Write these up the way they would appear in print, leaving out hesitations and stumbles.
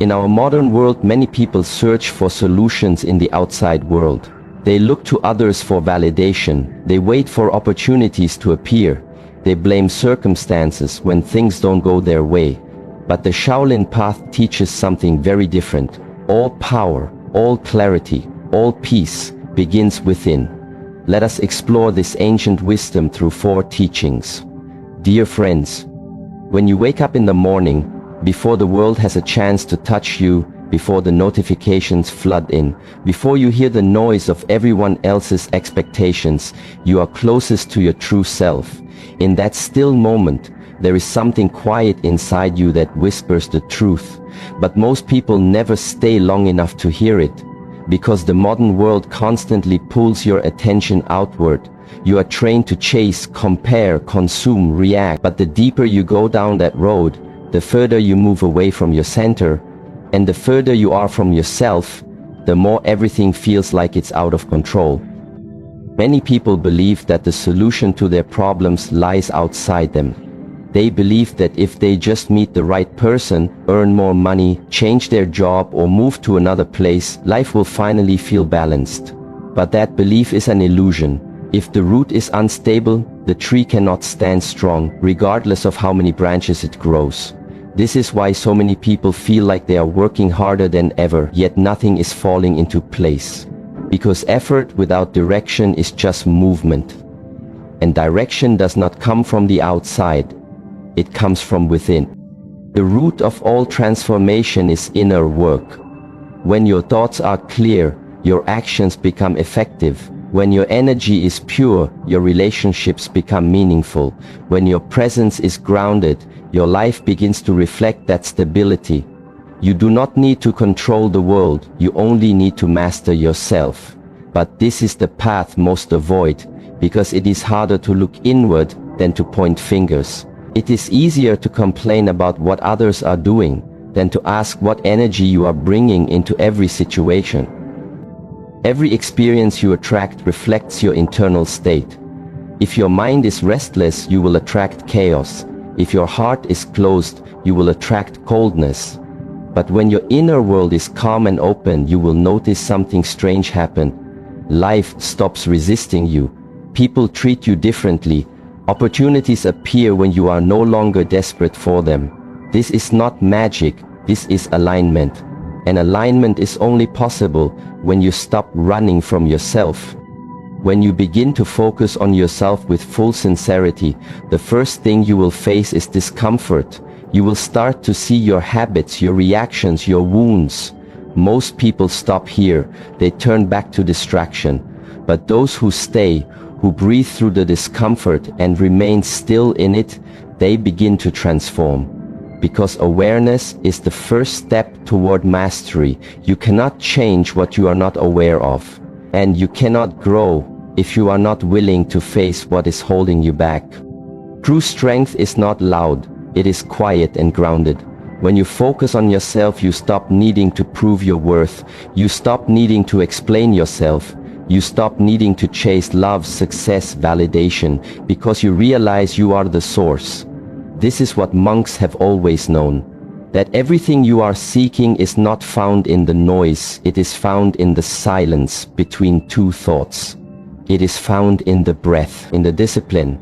In our modern world, many people search for solutions in the outside world. They look to others for validation. They wait for opportunities to appear. They blame circumstances when things don't go their way. But the Shaolin path teaches something very different. All power, all clarity, all peace begins within. Let us explore this ancient wisdom through 4 teachings. Dear friends, when you wake up in the morning, before the world has a chance to touch you, before the notifications flood in, before you hear the noise of everyone else's expectations, you are closest to your true self. In that still moment, there is something quiet inside you that whispers the truth. But most people never stay long enough to hear it, because the modern world constantly pulls your attention outward. You are trained to chase, compare, consume, react. But the deeper you go down that road, the further you move away from your center, and the further you are from yourself, the more everything feels like it's out of control. Many people believe that the solution to their problems lies outside them. They believe that if they just meet the right person, earn more money, change their job, or move to another place, life will finally feel balanced. But that belief is an illusion. If the root is unstable, the tree cannot stand strong, regardless of how many branches it grows. This is why so many people feel like they are working harder than ever, yet nothing is falling into place. Because effort without direction is just movement. And direction does not come from the outside. It comes from within. The root of all transformation is inner work. When your thoughts are clear, your actions become effective. When your energy is pure, your relationships become meaningful. When your presence is grounded, your life begins to reflect that stability. You do not need to control the world, you only need to master yourself. But this is the path most avoid, because it is harder to look inward than to point fingers. It is easier to complain about what others are doing than to ask what energy you are bringing into every situation. Every experience you attract reflects your internal state. If your mind is restless, you will attract chaos. If your heart is closed, you will attract coldness. But when your inner world is calm and open, you will notice something strange happen. Life stops resisting you. People treat you differently. Opportunities appear when you are no longer desperate for them. This is not magic, this is alignment. And alignment is only possible when you stop running from yourself. When you begin to focus on yourself with full sincerity, the first thing you will face is discomfort. You will start to see your habits, your reactions, your wounds. Most people stop here. They turn back to distraction. But those who stay, who breathe through the discomfort and remain still in it, they begin to transform. Because awareness is the first step toward mastery. You cannot change what you are not aware of. And you cannot grow if you are not willing to face what is holding you back. True strength is not loud. It is quiet and grounded. When you focus on yourself, you stop needing to prove your worth. You stop needing to explain yourself. You stop needing to chase love, success, validation, because you realize you are the source. This is what monks have always known, that everything you are seeking is not found in the noise, it is found in the silence between two thoughts. It is found in the breath, in the discipline,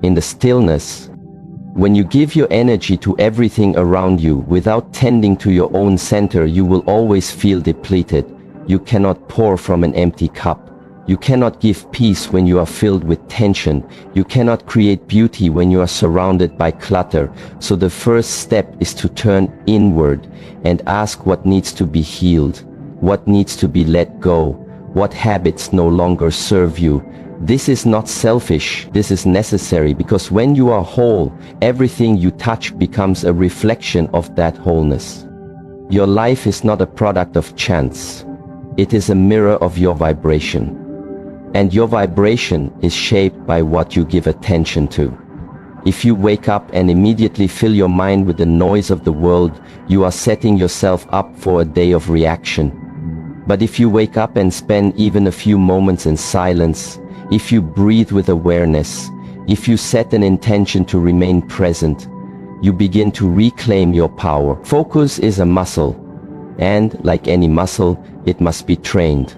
in the stillness. When you give your energy to everything around you without tending to your own center, you will always feel depleted. You cannot pour from an empty cup. You cannot give peace when you are filled with tension. You cannot create beauty when you are surrounded by clutter. So the first step is to turn inward and ask what needs to be healed, what needs to be let go, what habits no longer serve you. This is not selfish, this is necessary, because when you are whole, everything you touch becomes a reflection of that wholeness. Your life is not a product of chance. It is a mirror of your vibration. And your vibration is shaped by what you give attention to. If you wake up and immediately fill your mind with the noise of the world, you are setting yourself up for a day of reaction. But if you wake up and spend even a few moments in silence, if you breathe with awareness, if you set an intention to remain present, you begin to reclaim your power. Focus is a muscle. And, like any muscle, it must be trained.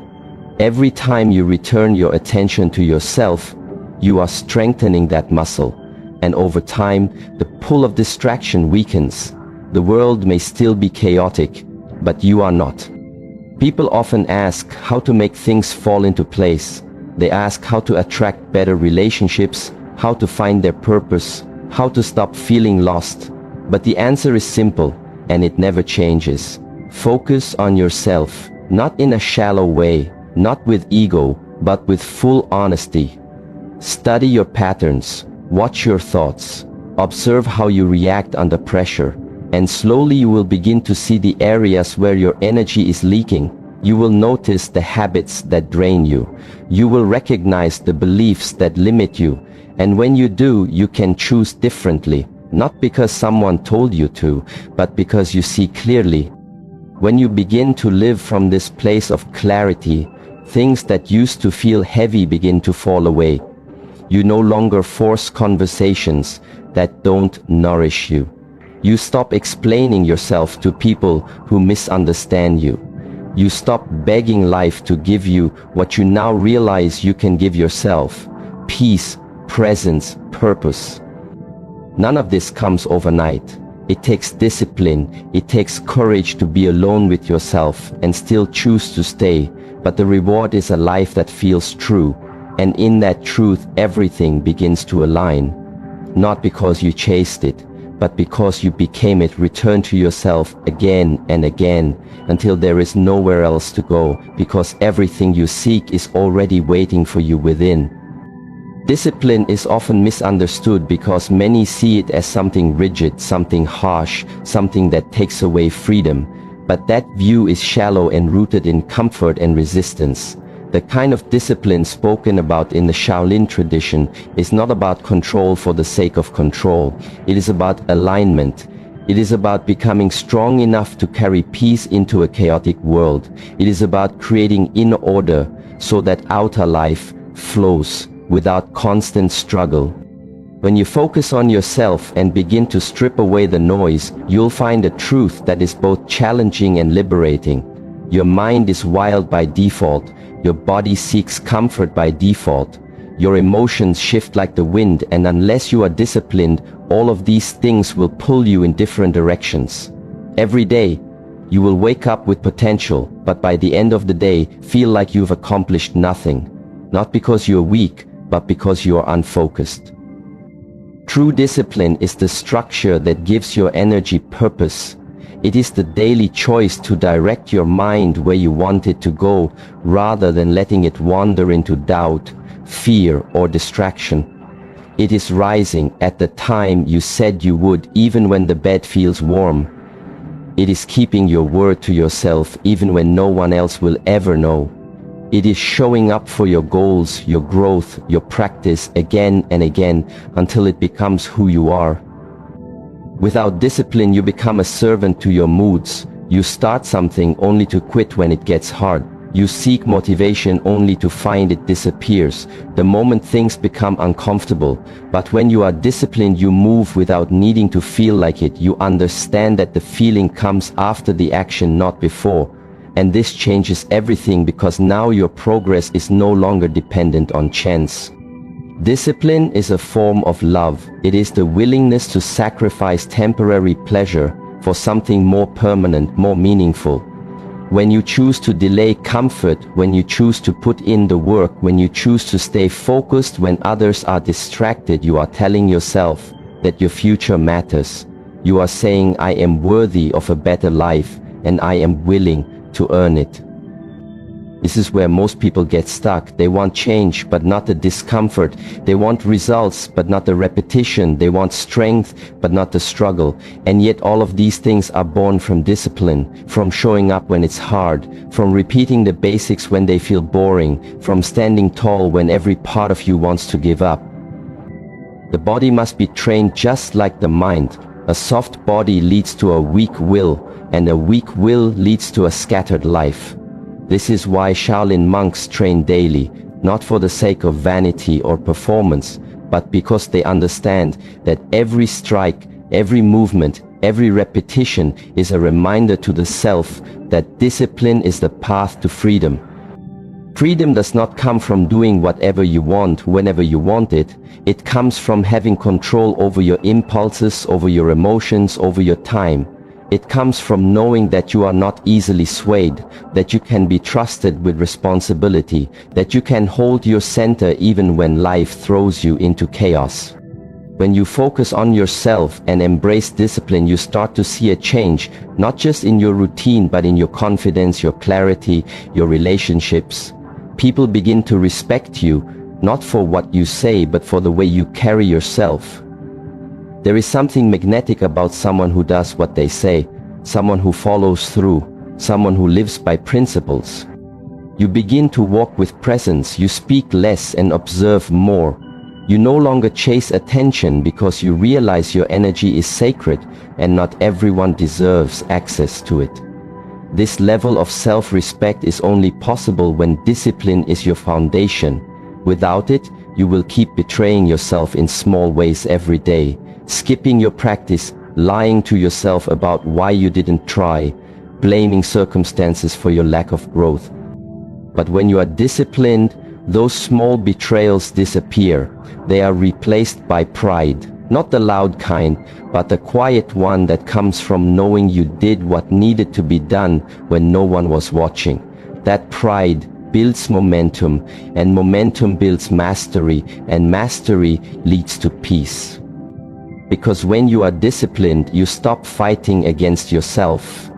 Every time you return your attention to yourself, you are strengthening that muscle. And over time, the pull of distraction weakens. The world may still be chaotic, but you are not. People often ask how to make things fall into place. They ask how to attract better relationships, how to find their purpose, how to stop feeling lost. But the answer is simple, and it never changes. Focus on yourself, not in a shallow way, not with ego, but with full honesty. Study your patterns, watch your thoughts, observe how you react under pressure, and slowly you will begin to see the areas where your energy is leaking. You will notice the habits that drain you. You will recognize the beliefs that limit you. And when you do, you can choose differently, not because someone told you to, but because you see clearly. When you begin to live from this place of clarity, things that used to feel heavy begin to fall away. You no longer force conversations that don't nourish you. You stop explaining yourself to people who misunderstand you. You stop begging life to give you what you now realize you can give yourself: peace, presence, purpose. None of this comes overnight. It takes discipline, it takes courage to be alone with yourself and still choose to stay, but the reward is a life that feels true, and in that truth everything begins to align. Not because you chased it, but because you became it. Return to yourself again and again until there is nowhere else to go, because everything you seek is already waiting for you within. Discipline is often misunderstood because many see it as something rigid, something harsh, something that takes away freedom. But that view is shallow and rooted in comfort and resistance. The kind of discipline spoken about in the Shaolin tradition is not about control for the sake of control. It is about alignment. It is about becoming strong enough to carry peace into a chaotic world. It is about creating inner order so that outer life flows without constant struggle. When you focus on yourself and begin to strip away the noise, you'll find a truth that is both challenging and liberating. Your mind is wild by default. Your body seeks comfort by default. Your emotions shift like the wind, and unless you are disciplined, all of these things will pull you in different directions. Every day, you will wake up with potential, but by the end of the day, feel like you've accomplished nothing. Not because you're weak, but because you are unfocused. True discipline is the structure that gives your energy purpose. It is the daily choice to direct your mind where you want it to go, rather than letting it wander into doubt, fear, or distraction. It is rising at the time you said you would, even when the bed feels warm. It is keeping your word to yourself even when no one else will ever know. It is showing up for your goals, your growth, your practice again and again until it becomes who you are. Without discipline, you become a servant to your moods. You start something only to quit when it gets hard. You seek motivation only to find it disappears the moment things become uncomfortable. But when you are disciplined, you move without needing to feel like it. You understand that the feeling comes after the action, not before. And this changes everything, because now your progress is no longer dependent on chance. Discipline is a form of love. It is the willingness to sacrifice temporary pleasure for something more permanent, more meaningful. When you choose to delay comfort, when you choose to put in the work, when you choose to stay focused when others are distracted, you are telling yourself that your future matters. You are saying, I am worthy of a better life, and I am willing to earn it. This is where most people get stuck. They want change, but not the discomfort. They want results, but not the repetition. They want strength, but not the struggle. And yet all of these things are born from discipline, from showing up when it's hard, from repeating the basics when they feel boring, from standing tall when every part of you wants to give up. The body must be trained just like the mind. A soft body leads to a weak will, and a weak will leads to a scattered life. This is why Shaolin monks train daily, not for the sake of vanity or performance, but because they understand that every strike, every movement, every repetition is a reminder to the self that discipline is the path to freedom. Freedom does not come from doing whatever you want, whenever you want it. It comes from having control over your impulses, over your emotions, over your time. It comes from knowing that you are not easily swayed, that you can be trusted with responsibility, that you can hold your center even when life throws you into chaos. When you focus on yourself and embrace discipline, you start to see a change, not just in your routine, but in your confidence, your clarity, your relationships. People begin to respect you, not for what you say, but for the way you carry yourself. There is something magnetic about someone who does what they say, someone who follows through, someone who lives by principles. You begin to walk with presence, you speak less and observe more. You no longer chase attention because you realize your energy is sacred and not everyone deserves access to it. This level of self-respect is only possible when discipline is your foundation. Without it, you will keep betraying yourself in small ways every day, skipping your practice, lying to yourself about why you didn't try, blaming circumstances for your lack of growth. But when you are disciplined, those small betrayals disappear. They are replaced by pride, not the loud kind, but the quiet one that comes from knowing you did what needed to be done when no one was watching. That pride builds momentum, and momentum builds mastery, and mastery leads to peace. Because when you are disciplined, you stop fighting against yourself.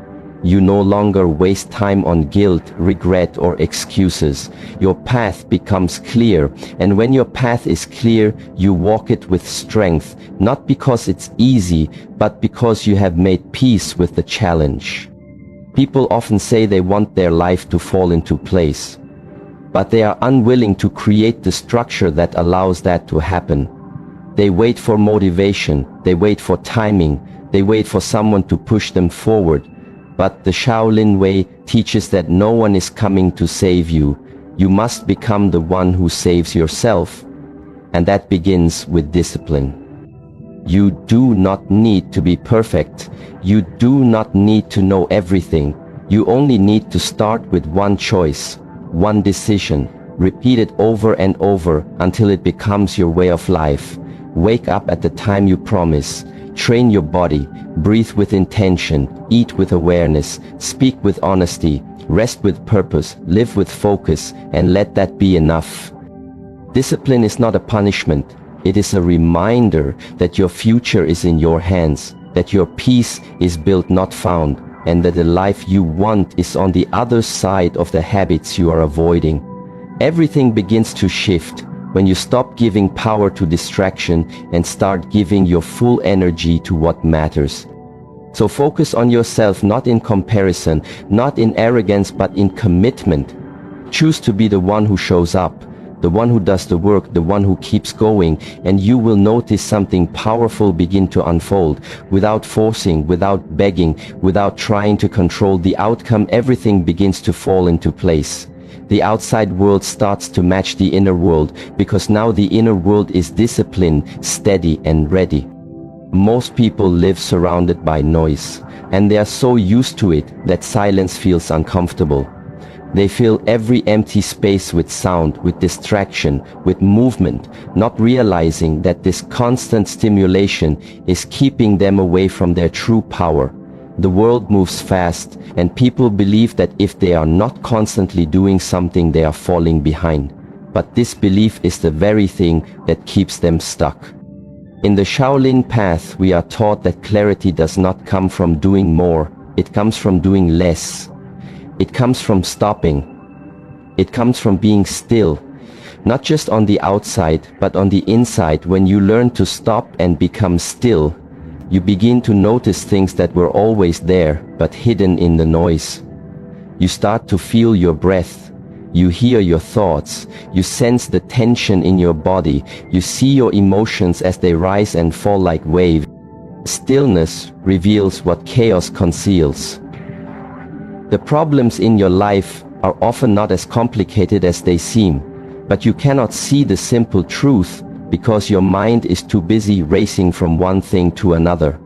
You no longer waste time on guilt, regret, or excuses. Your path becomes clear, and when your path is clear, you walk it with strength, not because it's easy, but because you have made peace with the challenge. People often say they want their life to fall into place, but they are unwilling to create the structure that allows that to happen. They wait for motivation, they wait for timing, they wait for someone to push them forward. But the Shaolin way teaches that no one is coming to save you. You must become the one who saves yourself. And that begins with discipline. You do not need to be perfect. You do not need to know everything. You only need to start with one choice, one decision. Repeat it over and over until it becomes your way of life. Wake up at the time you promise. Train your body, breathe with intention, eat with awareness, speak with honesty, rest with purpose, live with focus, and let that be enough. Discipline is not a punishment. It is a reminder that your future is in your hands, that your peace is built not found, and that the life you want is on the other side of the habits you are avoiding. Everything begins to shift when you stop giving power to distraction and start giving your full energy to what matters. So focus on yourself, not in comparison, not in arrogance, but in commitment. Choose to be the one who shows up, the one who does the work, the one who keeps going, and you will notice something powerful begin to unfold. Without forcing, without begging, without trying to control the outcome, everything begins to fall into place. The outside world starts to match the inner world, because now the inner world is disciplined, steady, and ready. Most people live surrounded by noise, and they are so used to it that silence feels uncomfortable. They fill every empty space with sound, with distraction, with movement, not realizing that this constant stimulation is keeping them away from their true power. The world moves fast, and people believe that if they are not constantly doing something, they are falling behind. But this belief is the very thing that keeps them stuck. In the Shaolin path, we are taught that clarity does not come from doing more. It comes from doing less. It comes from stopping. It comes from being still. Not just on the outside, but on the inside. When you learn to stop and become still, you begin to notice things that were always there, but hidden in the noise. You start to feel your breath. You hear your thoughts. You sense the tension in your body. You see your emotions as they rise and fall like waves. Stillness reveals what chaos conceals. The problems in your life are often not as complicated as they seem, but you cannot see the simple truth because your mind is too busy racing from one thing to another.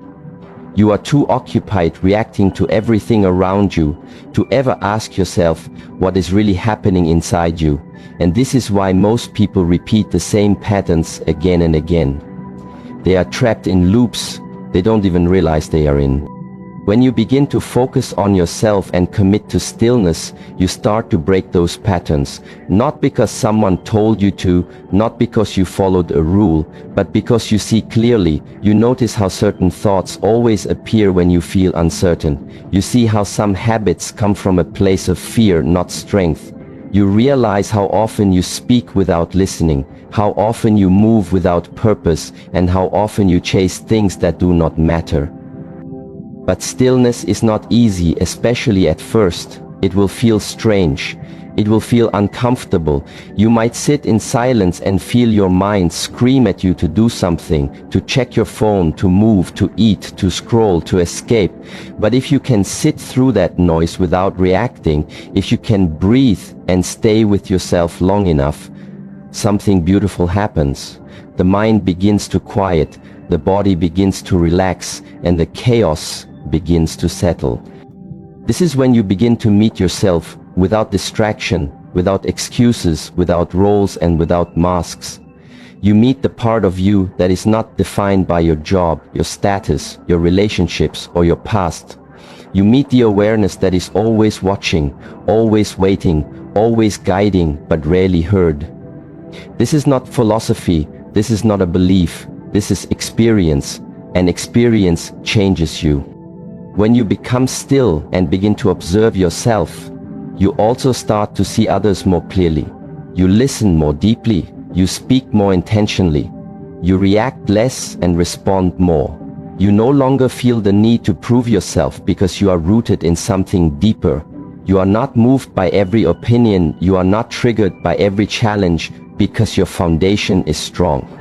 You are too occupied reacting to everything around you to ever ask yourself what is really happening inside you. And this is why most people repeat the same patterns again and again. They are trapped in loops they don't even realize they are in. When you begin to focus on yourself and commit to stillness, you start to break those patterns, not because someone told you to, not because you followed a rule, but because you see clearly. You notice how certain thoughts always appear when you feel uncertain. You see how some habits come from a place of fear, not strength. You realize how often you speak without listening, how often you move without purpose, and how often you chase things that do not matter. But stillness is not easy, especially at first. It will feel strange. It will feel uncomfortable. You might sit in silence and feel your mind scream at you to do something, to check your phone, to move, to eat, to scroll, to escape. But if you can sit through that noise without reacting, if you can breathe and stay with yourself long enough, something beautiful happens. The mind begins to quiet, the body begins to relax, and the chaos begins to settle. This is when you begin to meet yourself without distraction, without excuses, without roles, and without masks. You meet the part of you that is not defined by your job, your status, your relationships, or your past. You meet the awareness that is always watching, always waiting, always guiding, but rarely heard. This is not philosophy, this is not a belief, this is experience, and experience changes you. When you become still and begin to observe yourself, you also start to see others more clearly. You listen more deeply, you speak more intentionally, you react less and respond more. You no longer feel the need to prove yourself because you are rooted in something deeper. You are not moved by every opinion, you are not triggered by every challenge because your foundation is strong.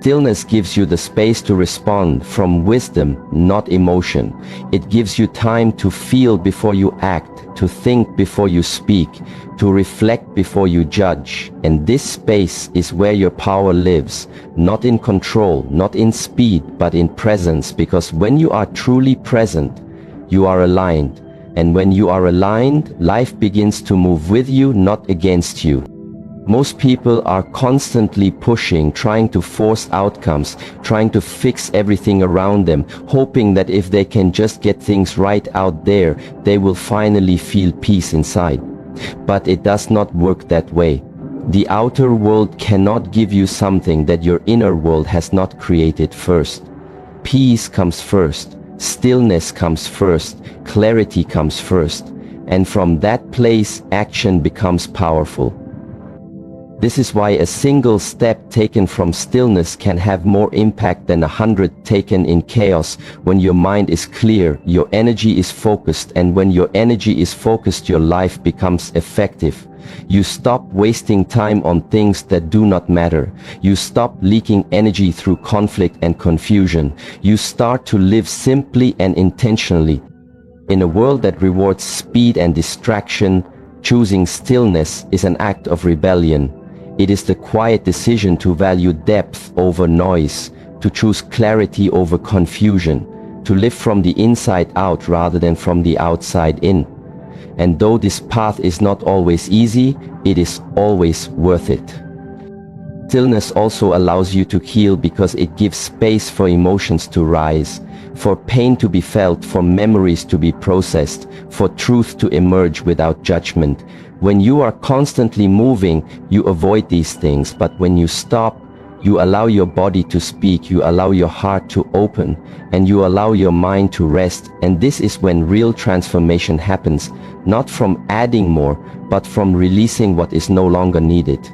Stillness gives you the space to respond from wisdom, not emotion. It gives you time to feel before you act, to think before you speak, to reflect before you judge. And this space is where your power lives, not in control, not in speed, but in presence. Because when you are truly present, you are aligned. And when you are aligned, life begins to move with you, not against you. Most people are constantly pushing, trying to force outcomes, trying to fix everything around them, hoping that if they can just get things right out there, they will finally feel peace inside. But it does not work that way. The outer world cannot give you something that your inner world has not created first. Peace comes first, stillness comes first, clarity comes first, and from that place, action becomes powerful. This is why a single step taken from stillness can have more impact than 100 taken in chaos. When your mind is clear, your energy is focused, and when your energy is focused, your life becomes effective. You stop wasting time on things that do not matter. You stop leaking energy through conflict and confusion. You start to live simply and intentionally. In a world that rewards speed and distraction, choosing stillness is an act of rebellion. It is the quiet decision to value depth over noise, to choose clarity over confusion, to live from the inside out rather than from the outside in. And though this path is not always easy, it is always worth it. Stillness also allows you to heal because it gives space for emotions to rise, for pain to be felt, for memories to be processed, for truth to emerge without judgment. When you are constantly moving, you avoid these things, but when you stop, you allow your body to speak, you allow your heart to open, and you allow your mind to rest. And this is when real transformation happens, not from adding more, but from releasing what is no longer needed.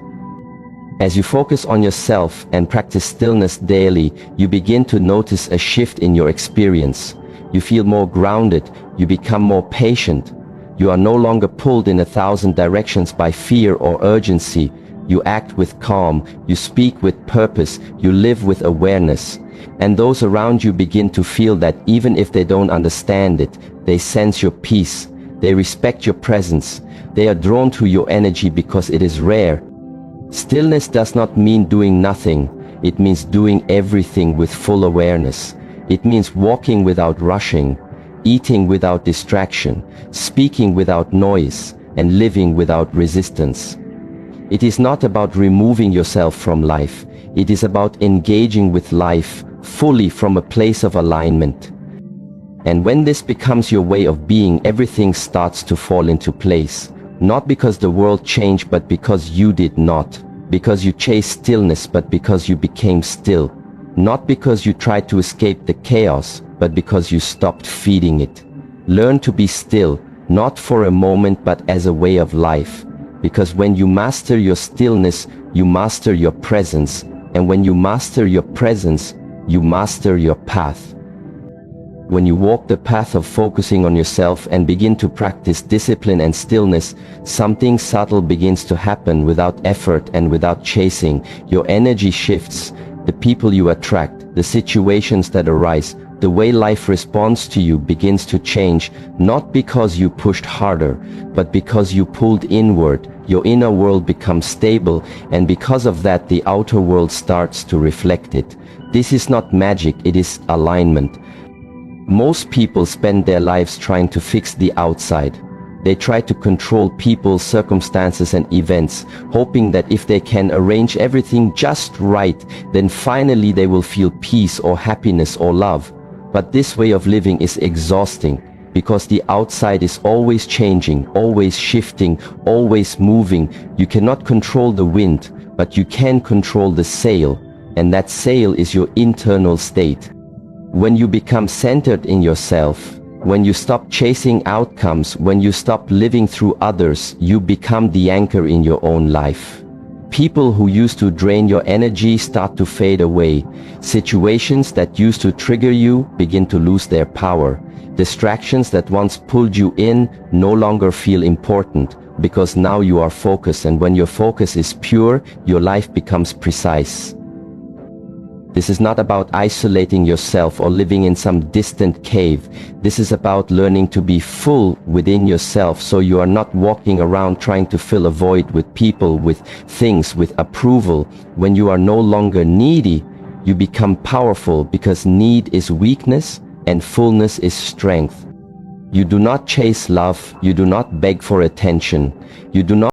As you focus on yourself and practice stillness daily, you begin to notice a shift in your experience. You feel more grounded, you become more patient. You are no longer pulled in 1,000 directions by fear or urgency. You act with calm, you speak with purpose, you live with awareness. And those around you begin to feel that even if they don't understand it, they sense your peace, they respect your presence, they are drawn to your energy because it is rare. Stillness does not mean doing nothing, it means doing everything with full awareness. It means walking without rushing, eating without distraction, speaking without noise, and living without resistance. It is not about removing yourself from life. It is about engaging with life fully from a place of alignment. And when this becomes your way of being, everything starts to fall into place. Not because the world changed, but because you did not. Because you chased stillness, but because you became still. Not because you tried to escape the chaos, but because you stopped feeding it. Learn to be still, not for a moment, but as a way of life. Because when you master your stillness, you master your presence. And when you master your presence, you master your path. When you walk the path of focusing on yourself and begin to practice discipline and stillness, something subtle begins to happen without effort and without chasing. Your energy shifts, the people you attract, the situations that arise, the way life responds to you begins to change, not because you pushed harder, but because you pulled inward. Your inner world becomes stable, and because of that, the outer world starts to reflect it. This is not magic, it is alignment. Most people spend their lives trying to fix the outside. They try to control people, circumstances, and events, hoping that if they can arrange everything just right, then finally they will feel peace or happiness or love. But this way of living is exhausting, because the outside is always changing, always shifting, always moving. You cannot control the wind, but you can control the sail, and that sail is your internal state. When you become centered in yourself, when you stop chasing outcomes, when you stop living through others, you become the anchor in your own life. People who used to drain your energy start to fade away. Situations that used to trigger you begin to lose their power. Distractions that once pulled you in no longer feel important, because now you are focused, and when your focus is pure, your life becomes precise. This is not about isolating yourself or living in some distant cave. This is about learning to be full within yourself, so you are not walking around trying to fill a void with people, with things, with approval. When you are no longer needy, you become powerful, because need is weakness and fullness is strength. You do not chase love. You do not beg for attention. You do not